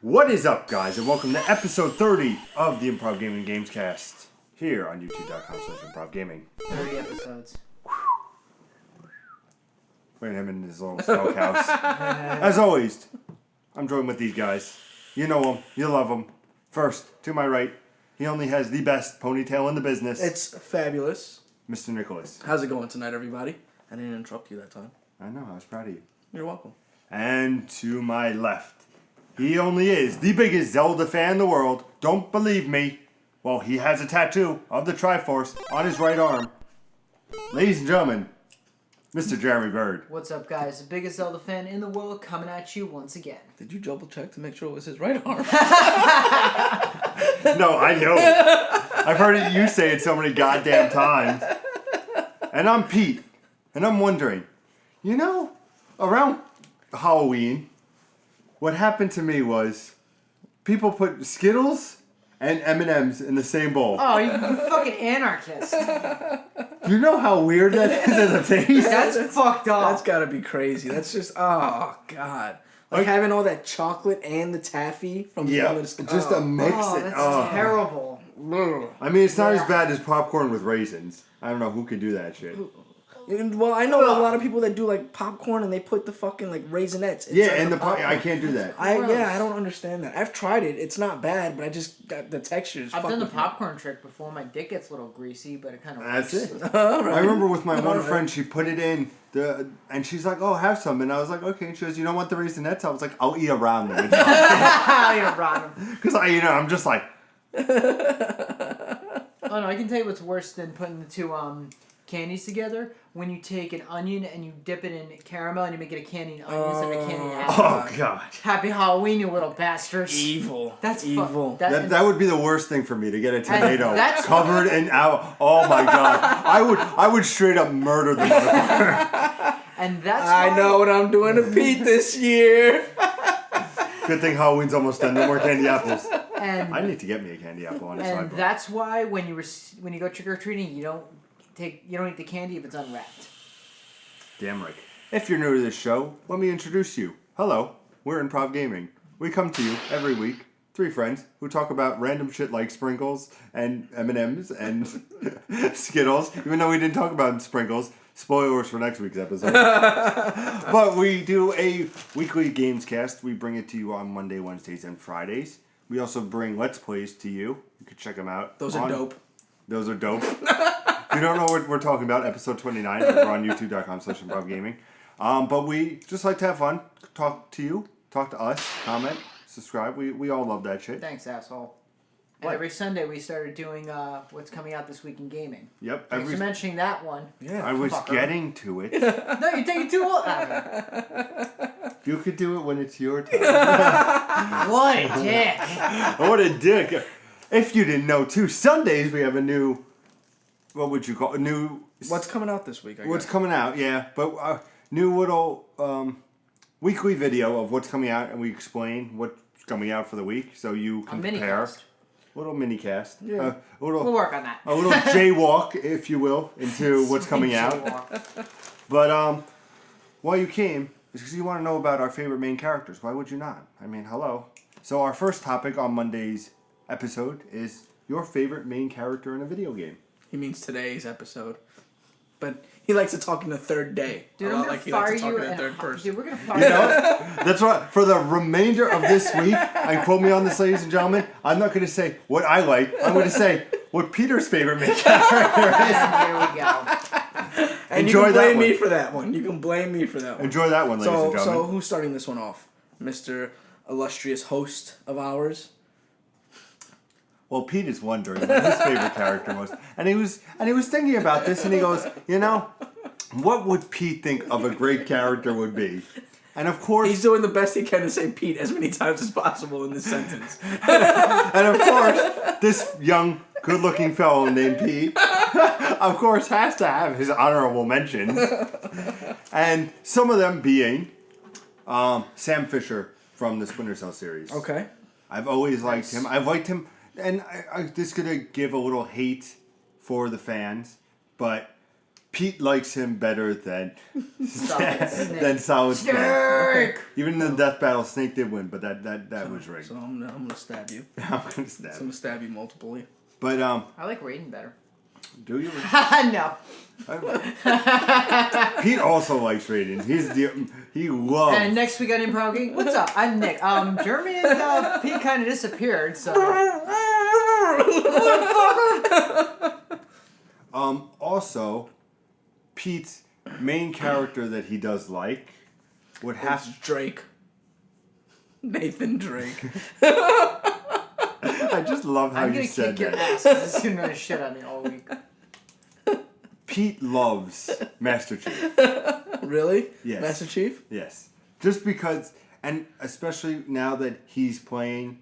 What is up, guys, and welcome to episode 30 of the Improv Gaming Gamescast here on youtube.com/improvgaming. 30 episodes. Look at him in his little smokehouse. As always, I'm joined with these guys. You know him, you love him. First, to my right, he only has the best ponytail in the business. It's fabulous. Mr. Nicholas. How's it going tonight, everybody? I didn't interrupt you that time. I know, I was proud of you. You're welcome. And to my left, he only is the biggest Zelda fan in the world. Don't believe me? Well, he has a tattoo of the Triforce on his right arm. Ladies and gentlemen, Mr. Jeremy Bird. What's up, guys? The biggest Zelda fan in the world coming at you once again. Did you double check to make sure it was his right arm? No, I know. I've heard you say it so many goddamn times. And I'm Pete. And I'm wondering, you know, around Halloween, what happened to me was people put Skittles and M&M's in the same bowl. Oh, you fucking anarchist. You know how weird that is as a taste? That's fucked up. That's gotta be crazy. That's just, oh, God. Like having all that chocolate and the taffy from the just a mix. That's terrible. I mean, it's not as bad as popcorn with raisins. I don't know who could do that shit. Well, I know a lot of people that do like popcorn and they put the fucking like raisinettes. Yeah, and I can't do that. I don't understand that. I've tried it. It's not bad, but I just got the textures. I've done the popcorn trick before. My dick gets a little greasy, but it kind of That's works. it. I remember with my one friend, she put it in and she's like, "Oh, have some," and I was like, "Okay." And she goes, "You don't want the raisinettes?" I was like, "I'll eat around them." I'll eat around them. Because I'm just like. Oh no, I can tell you what's worse than putting the two candies together. When you take an onion and you dip it in caramel and you make it a candy and onion instead of a candy and apple. Oh god! Happy Halloween, you little bastards! Evil. That's evil. That would be the worst thing for me, to get a tomato covered in apple. Oh my god! I would straight up murder the motherfucker. And that's I know what I'm doing to Pete this year. Good thing Halloween's almost done. No more candy apples. And I need to get me a candy apple on the and sidewalk. that's why when you go trick or treating, you don't eat the candy if it's unwrapped. Damn right. If you're new to this show, let me introduce you. Hello, we're Improv Gaming. We come to you every week, three friends who talk about random shit like sprinkles and M&Ms and Skittles. Even though we didn't talk about sprinkles, spoilers for next week's episode. But we do a weekly games cast. We bring it to you on Monday, Wednesdays, and Fridays. We also bring Let's Plays to you. You can check them out. Those are dope. Those are dope. If you don't know what we're talking about, episode 29, over on youtube.com/improvgaming. But we just like to have fun, talk to you, talk to us, comment, subscribe. We all love that shit. Thanks, asshole. And every Sunday we started doing what's coming out this week in gaming. Yep. Thanks for mentioning that one. Yeah. I was getting to it. No, you're taking too long. You could do it when it's your time. What a dick. What a dick. If you didn't know, too, Sundays we have a new... What would you call it? What's coming out this week? What's coming out? Yeah, but new little weekly video of what's coming out, and we explain what's coming out for the week, so you can compare. Little mini cast. Yeah, we'll work on that. A little jaywalk, if you will, into what's coming out. But why you came is because you want to know about our favorite main characters. Why would you not? I mean, hello. So our first topic on Monday's episode is your favorite main character in a video game. He means today's episode. But he likes to talk in the third day. Dude, a lot like he likes to talk in the third person. Dude, we're going to fire you. That's right. For the remainder of this week, and quote me on this, ladies and gentlemen, I'm not going to say what I like. I'm going to say what Peter's favorite main character is. Here we go. And you can blame me for that one. You can blame me for that one. Enjoy that one, ladies and gentlemen. So who's starting this one off? Mr. Illustrious host of ours? Well, Pete is wondering what his favorite character was, and he was thinking about this, and he goes, what would Pete think of a great character would be? And of course, he's doing the best he can to say Pete as many times as possible in this sentence. And of course, this young, good-looking fellow named Pete, of course, has to have his honorable mentions, and some of them being Sam Fisher from the Splinter Cell series. Okay, I've always liked him. I've liked him. And this could give a little hate for the fans, but Pete likes him better than Solid Snake. than Solid Snake. Snake! Even in the death battle, Snake did win, but that was rigged. So I'm gonna stab you. I'm gonna stab. I'm gonna stab you multiply. But I like Raiden better. do you? No. Pete also likes Raiden. He loves. And next we got Improv Game. What's up? I'm Nick. Jeremy and Pete kind of disappeared, so. Also, Pete's main character that he does like would have It's Drake. Nathan Drake. I just love how I'm you gonna said kick your that. ass because it's gonna shit on me all week. Pete loves Master Chief. Really? Yes. Master Chief? Yes. Just because, and especially now that he's playing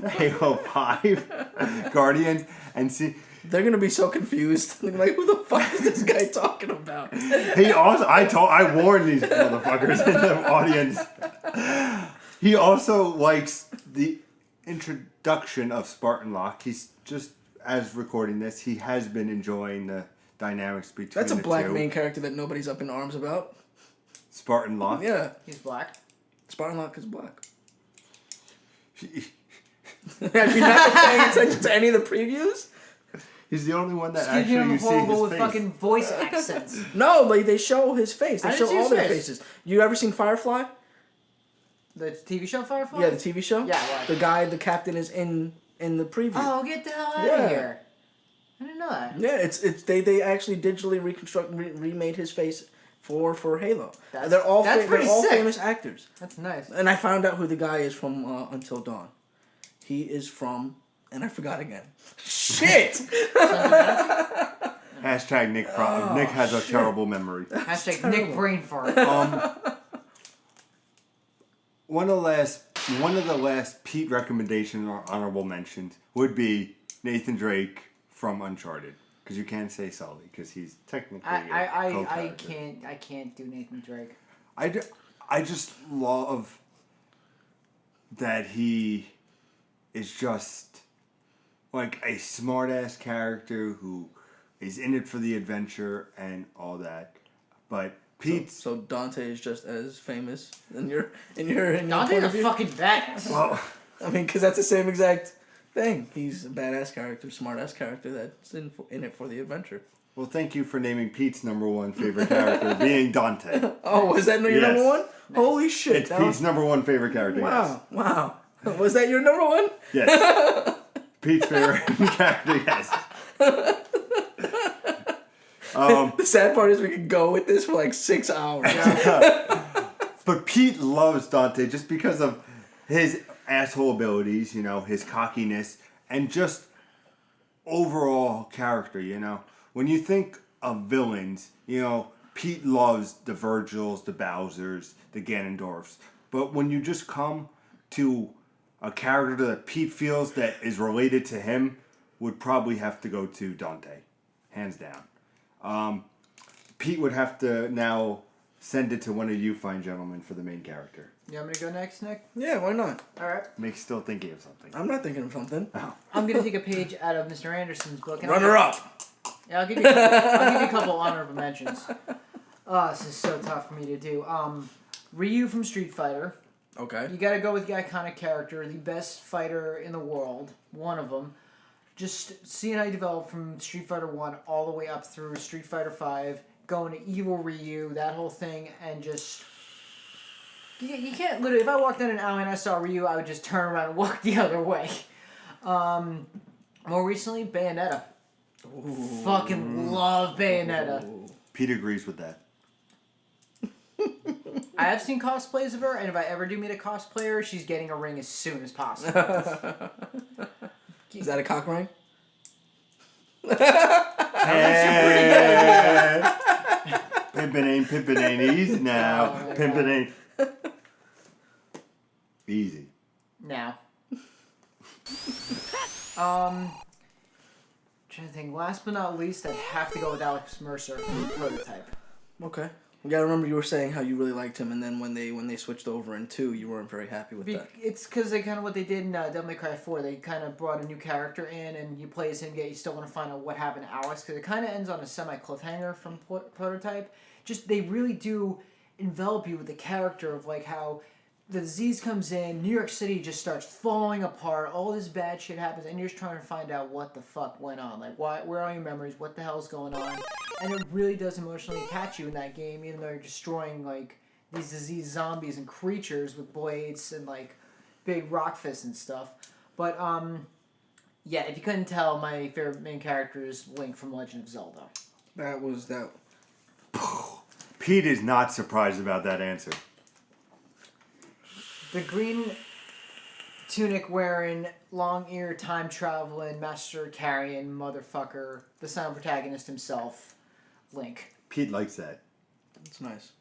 Halo 5 Guardians, and see, They're gonna be so confused. They're like, who the fuck is this guy talking about? he also, I warned these motherfuckers in the audience. He also likes the introduction of Spartan Lock. He's just, as recording this, he has been enjoying the dynamics between That's a the black two. main character that nobody's up in arms about. Spartan Lock? Yeah. He's black. Spartan Lock is black. He- Have you not been paying attention to any of the previews? He's the only one that Excuse me, actually I'm you see horrible his with face. fucking voice accents. No, like they show his face. They I show didn't see all his their face. faces. You ever seen Firefly? The TV show Firefly? Yeah, the TV show. Yeah, why? The guy, the captain, is in the preview. Oh, get the hell out Yeah. of here. I didn't know that. Yeah, it's they actually digitally remade his face for Halo. That's- they're all that's they're pretty all sick. famous actors. That's nice. And I found out who the guy is from Until Dawn. He is from, and I forgot again. Shit. Hashtag Nick. Nick has a terrible memory. Hashtag Nick Brain Fart. One of the last Pete recommendations or honorable mentions would be Nathan Drake from Uncharted, because you can't say Sully because he's technically a co-character. I can't do Nathan Drake. I just love that he is just like a smart ass character who is in it for the adventure and all that. But Pete's So Dante is just as famous in your Dante's point a of view? fucking badass. well, I mean, because that's the same exact thing. He's a badass character, smart ass character that's in it for the adventure. well, thank you for naming Pete's number one favorite character being Dante. Oh, was that your Yes. number one? Holy shit! It's that Pete's was- number one favorite character. wow, wow. Was that your number one? Yes. Yes. Pete's favorite character. Yes. The sad part is we could go with this for like 6 hours. But Pete loves Dante just because of his asshole abilities, you know, his cockiness, and just overall character, you know. When you think of villains, you know, Pete loves the Virgils, the Bowsers, the Ganondorfs. But when you just come to a character that Pete feels that is related to him, would probably have to go to Dante. Hands down. Pete would have to now send it to one of you fine gentlemen for the main character. You want me to go next, Nick? Yeah, why not? Alright. Nick's still thinking of something. I'm not thinking of something. I'm going to take a page out of Mr. Anderson's book. And Runner up. Yeah, I'll give you a couple honorable mentions. Oh, this is so tough for me to do. Ryu from Street Fighter. Okay. You gotta go with the iconic character, the best fighter in the world, one of them. Just seeing how he developed from Street Fighter 1 all the way up through Street Fighter 5, going to Evil Ryu, that whole thing, and just... You can't literally... If I walked down an alley and I saw Ryu, I would just turn around and walk the other way. More recently, Bayonetta. Ooh. Fucking love Bayonetta. Pete agrees with that. I have seen cosplays of her, and if I ever do meet a cosplayer, she's getting a ring as soon as possible. Is that a cock ring? Pimpin' ain't easy now. Oh my Pimpin' ain't easy. Now. Trying to think. Last but not least, I'd have to go with Alex Mercer from Prototype. Okay. You gotta remember you were saying how you really liked him, and then when they switched over in 2, you weren't very happy with that. It's because they kind of what they did in Devil May Cry 4. They kind of brought a new character in, and you play as him, yet you still want to find out what happened to Alex, because it kind of ends on a semi-cliffhanger from Prototype. Just, they really do envelop you with the character of, like, how the disease comes in, New York City just starts falling apart, all this bad shit happens, and you're just trying to find out what the fuck went on. Like, where are your memories? What the hell's going on? And it really does emotionally attach you in that game, even though you're destroying, like, these diseased zombies and creatures with blades and, like, big rock fists and stuff. But, yeah, if you couldn't tell, my favorite main character is Link from Legend of Zelda. That was that. Pete is not surprised about that answer. The green tunic wearing, long ear, time traveling, master carrying motherfucker, the silent protagonist himself, Link. Pete likes that. It's nice.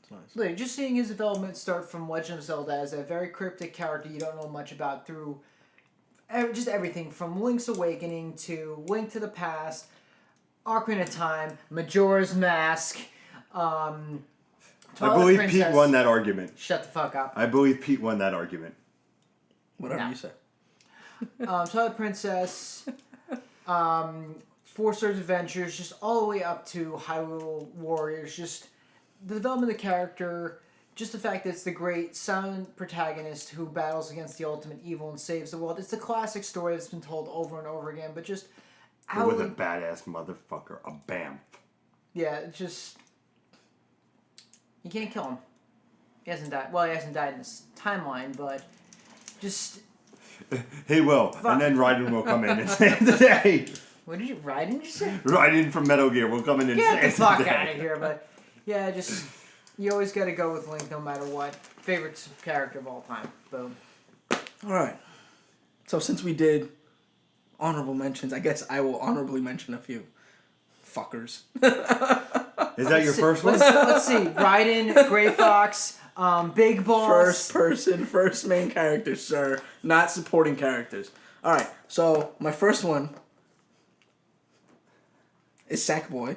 It's nice. Like, just seeing his development start from Legend of Zelda as a very cryptic character you don't know much about through just everything from Link's Awakening to Link to the Past, Ocarina of Time, Majora's Mask, I believe Pete won that argument. Shut the fuck up. I believe Pete won that argument. Whatever you say. Twilight Princess, Four Swords Adventures, just all the way up to Hyrule Warriors. Just the development of the character, just the fact that it's the great silent protagonist who battles against the ultimate evil and saves the world. It's the classic story that's been told over and over again, but just how with a badass motherfucker, a bamf. Yeah, it's just you can't kill him. He hasn't died. Well, he hasn't died in this timeline, but just He will, and then Raiden will come in and save the day. what did you Raiden just say? Raiden from Metal Gear will come in and Get the save fuck the day. out of here! But yeah, just you always got to go with Link no matter what. Favorite character of all time. Boom. All right. So since we did honorable mentions, I guess I will honorably mention a few. Fuckers. Is that your first one? Let's see. Raiden, Gray Fox, Big Boss. First person, first main character, sir. Not supporting characters. All right. So my first one is Sackboy.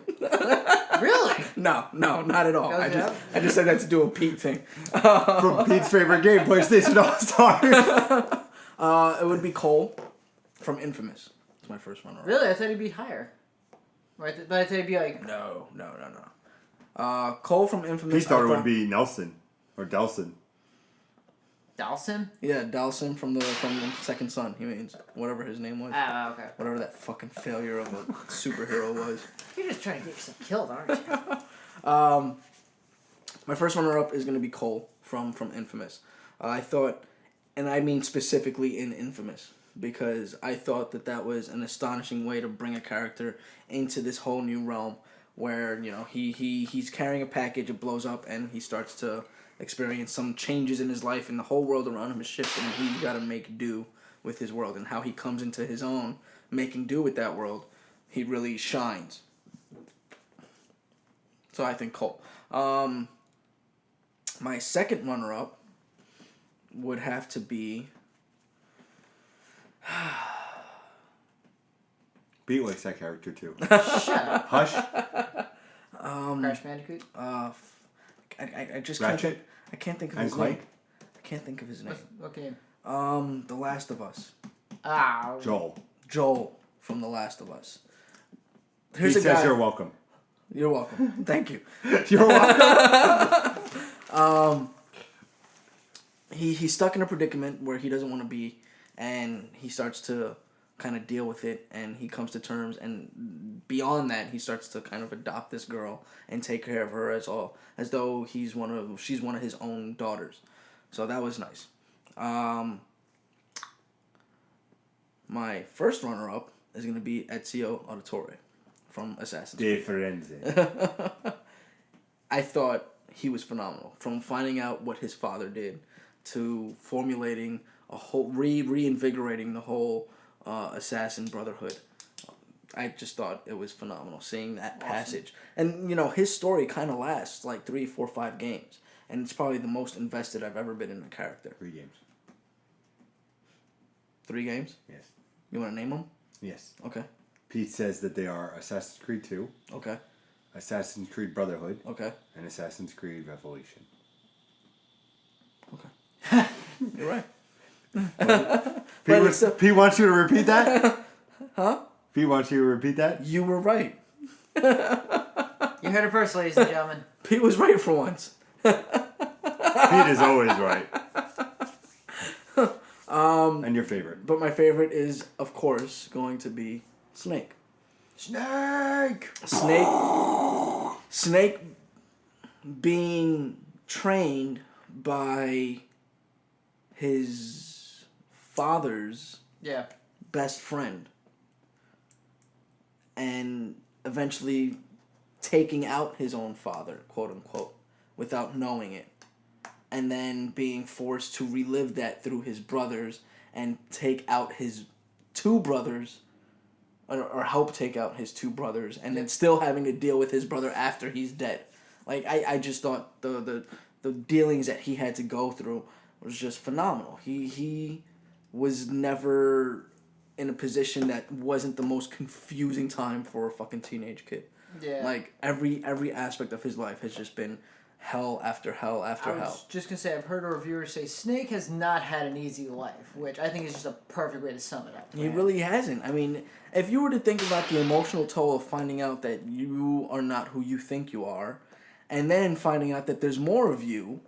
Really? No, not at all. Goes up? I just said that to do a Pete thing. From Pete's favorite game, PlayStation All-Stars. It would be Cole from Infamous. It's my first one. Really? I thought he'd be higher. Right? But I thought he'd be like No. Cole from Infamous. Pete thought it would be Nelson or Delson. Dawson. Yeah, Dalsin from the Second Son. He means whatever his name was. Ah, okay. Whatever that fucking failure of a superhero was. You're just trying to get yourself killed, aren't you? My first runner-up is going to be Cole from Infamous. I thought, and I mean specifically in Infamous, because I thought that was an astonishing way to bring a character into this whole new realm where, you know, he's carrying a package, it blows up, and he starts to experience some changes in his life, and the whole world around him is shifting, and he's got to make do with his world, and how he comes into his own, making do with that world, he really shines. So I think Cole. My second runner-up would have to be... Pete likes that character too. Shut up. Hush. Crash Bandicoot. I just Ratchet? can't think of And his Clank? name. I can't think of his name. Okay. The Last of Us. Ah. Joel from The Last of Us. He Here's a says guy. you're welcome. You're welcome. Thank you. You're welcome. He's stuck in a predicament where he doesn't want to be, and he starts to kind of deal with it, and he comes to terms, and beyond that, he starts to kind of adopt this girl and take care of her as though she's one of his own daughters. So that was nice. My first runner-up is going to be Ezio Auditore from Assassin's Creed. Difference. I thought he was phenomenal. From finding out what his father did to formulating a whole, reinvigorating the whole Assassin Brotherhood. I just thought it was phenomenal seeing that passage. And, you know, his story kind of lasts like 3, 4, 5 games. And it's probably the most invested I've ever been in a character. 3 games. 3 games? Yes. You want to name them? Yes. Okay. Pete says that they are Assassin's Creed 2, Okay. Assassin's Creed Brotherhood, Okay. and Assassin's Creed Revelation. Okay. You're right. Pete wants you to repeat that? Huh? Pete wants you to repeat that? You were right. You heard it first, ladies and gentlemen. Pete was right for once. Pete is always right. And your favorite? But my favorite is, of course, going to be Snake. Snake! Snake being trained by his father's best friend and eventually taking out his own father, quote unquote, without knowing it, and then being forced to relive that through his brothers and take out his two brothers, or help take out his two brothers, and then still having to deal with his brother after he's dead. Like, I just thought the dealings that he had to go through was just phenomenal. He was never in a position that wasn't the most confusing time for a fucking teenage kid. Yeah. Like, every aspect of his life has just been hell after hell after hell. I was just going to say, I've heard a reviewer say Snake has not had an easy life, which I think is just a perfect way to sum it up. He really hasn't. I mean, if you were to think about the emotional toll of finding out that you are not who you think you are, and then finding out that there's more of you,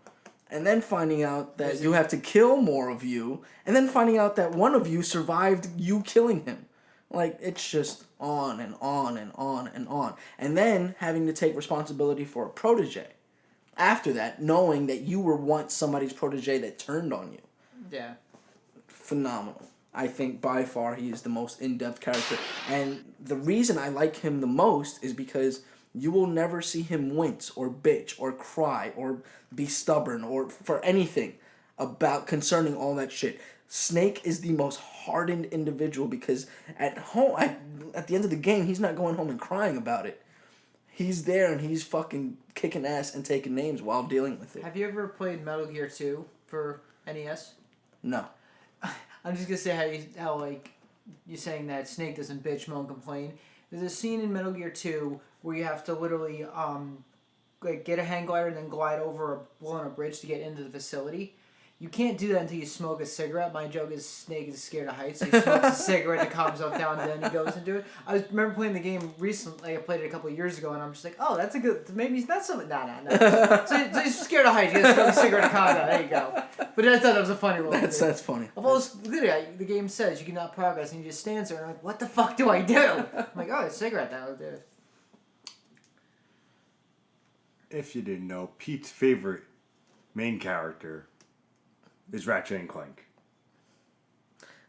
and then finding out that you have to kill more of you, and then finding out that one of you survived you killing him. Like, it's just on and on and on and on. And then having to take responsibility for a protege. After that, knowing that you were once somebody's protege that turned on you. Yeah. Phenomenal. I think by far he is the most in-depth character. And the reason I like him the most is because you will never see him wince or bitch or cry or be stubborn or for anything about concerning all that shit. Snake is the most hardened individual because at home, at the end of the game, he's not going home and crying about it. He's there and he's fucking kicking ass and taking names while dealing with it. Have you ever played Metal Gear 2 for NES? No. I'm just gonna say how you're saying that Snake doesn't bitch, moan, complain. There's a scene in Metal Gear 2 where you have to literally like get a hang glider and then glide over on a bridge to get into the facility. You can't do that until you smoke a cigarette. My joke is Snake is scared of heights, so he smokes a cigarette to calm himself down, and then he goes into it. I remember playing the game recently. I played it a couple of years ago, and I'm just like, oh, that's a good. Maybe that's something. No. So he's scared of heights. He has to smoke a cigarette to calm down. There you go. But I thought that was a funny little. That's funny. Of all this, literally, the game says you cannot progress, and he just stands there, and I'm like, what the fuck do I do? I'm like, oh, it's a cigarette. That'll do it. If you didn't know, Pete's favorite main character is Ratchet and Clank.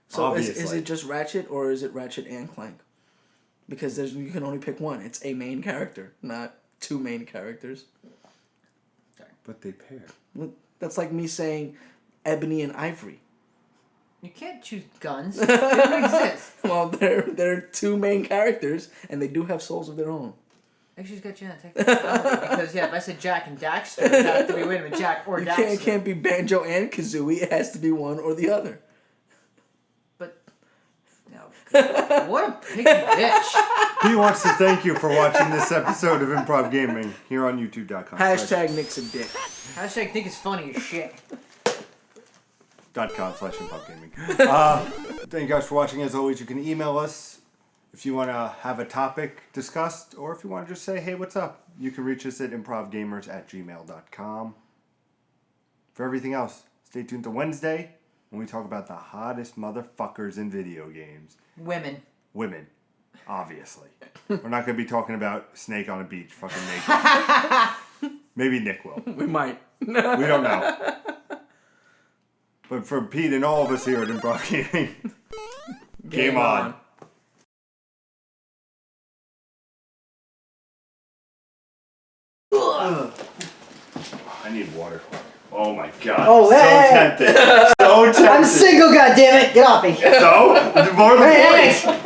So is it just Ratchet or is it Ratchet and Clank? Because you can only pick one. It's a main character, not two main characters. But they pair. That's like me saying Ebony and Ivory. You can't choose guns. They don't exist. Well, they're two main characters, and they do have souls of their own. Actually, he's got you on technicality because if I said Jack and Daxter, it have to be wait a minute, Jack or Daxter. It can't be Banjo and Kazooie. It has to be one or the other. But no, what a picky bitch. He wants to thank you for watching this episode of Improv Gaming here on YouTube.com. Hashtag Nick's a dick. Hashtag think it's funny as shit. .com/Improv Gaming. Thank you guys for watching. As always, you can email us if you want to have a topic discussed, or if you want to just say, hey, what's up? You can reach us at improvgamers@gmail.com. For everything else, stay tuned to Wednesday when we talk about the hottest motherfuckers in video games. Women, obviously. We're not going to be talking about Snake on a beach fucking naked. Maybe Nick will. We might. We don't know. But for Pete and all of us here at Improv Gaming, game on. I need water. Oh my god. Oh, hey. So tempted. So tempted. I'm single, goddammit. Get off me. So? More than Hey, points.